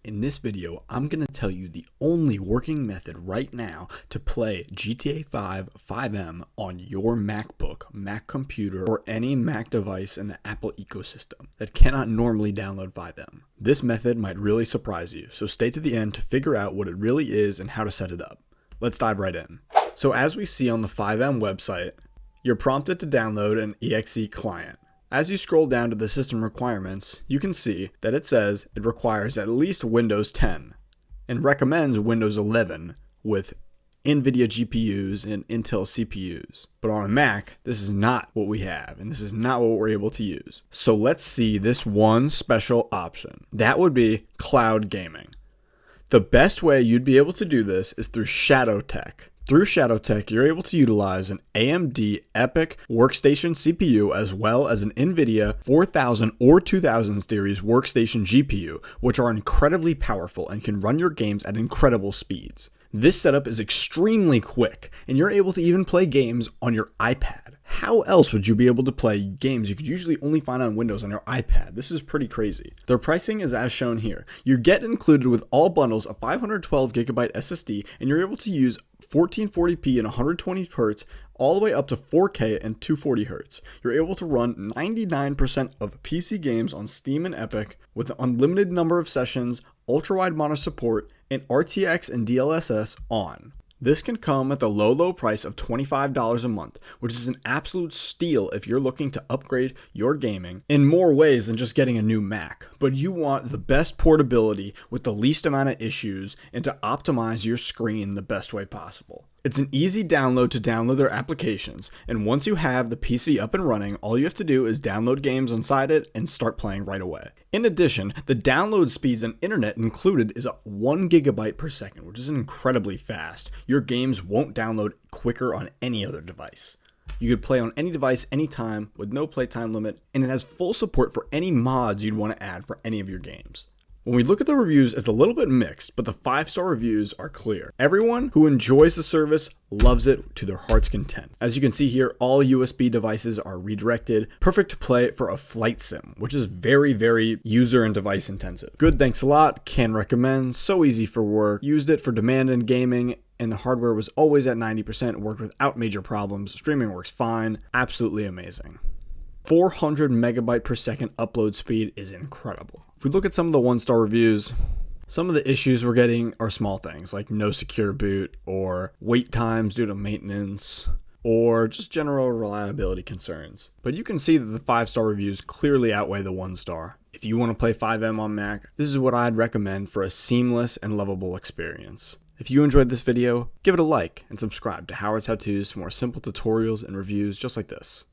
In this video, I'm going to tell you the only working method right now to play GTA V FiveM on your MacBook, Mac computer, or any Mac device in the Apple ecosystem that cannot normally download FiveM. This method might really surprise you, so stay to the end to figure out what it really is and how to set it up. Let's dive right in. So as we see on the FiveM website, you're prompted to download an exe client. As you scroll down to the system requirements, you can see that it says it requires at least Windows 10 and recommends Windows 11 with NVIDIA GPUs and Intel CPUs. But on a Mac, this is not what we have, and this is not what we're able to use. So let's see this one special option. That would be cloud gaming. The best way you'd be able to do this is through Shadow Tech. Through Shadow Tech, you're able to utilize an AMD EPYC workstation CPU as well as an NVIDIA 4000 or 2000 series workstation GPU, which are incredibly powerful and can run your games at incredible speeds. This setup is extremely quick, and you're able to even play games on your iPad. How else would you be able to play games you could usually only find on Windows on your iPad? This is pretty crazy. Their pricing is as shown here. You get included with all bundles a 512GB SSD, and you're able to use 1440p and 120Hz all the way up to 4K and 240Hz. You're able to run 99% of PC games on Steam and EPYC with an unlimited number of sessions, ultra-wide monitor support, and RTX and DLSS on. This can come at the low price of $25 a month, which is an absolute steal if you're looking to upgrade your gaming in more ways than just getting a new Mac. But you want the best portability with the least amount of issues and to optimize your screen the best way possible. It's an easy download to download their applications, and once you have the PC up and running, all you have to do is download games inside it and start playing right away. In addition, the download speeds and internet included is 1 GB per second, which is incredibly fast. Your games won't download quicker on any other device. You could play on any device anytime with no playtime limit, and it has full support for any mods you'd want to add for any of your games. When we look at the reviews, it's a little bit mixed, but the 5-star reviews are clear. Everyone who enjoys the service loves it to their heart's content. As you can see here, all USB devices are redirected, perfect to play for a flight sim, which is very user and device intensive. Good, thanks a lot, can recommend, so easy for work, used it for demand and gaming, and the hardware was always at 90%, worked without major problems, streaming works fine, absolutely amazing. 400 megabyte per second upload speed is incredible. If we look at some of the 1-star reviews, some of the issues we're getting are small things like no secure boot or wait times due to maintenance or just general reliability concerns. But you can see that the 5-star reviews clearly outweigh the 1-star. If you want to play FiveM on Mac, this is what I'd recommend for a seamless and lovable experience. If you enjoyed this video, give it a like and subscribe to Howard's How To's for more simple tutorials and reviews just like this.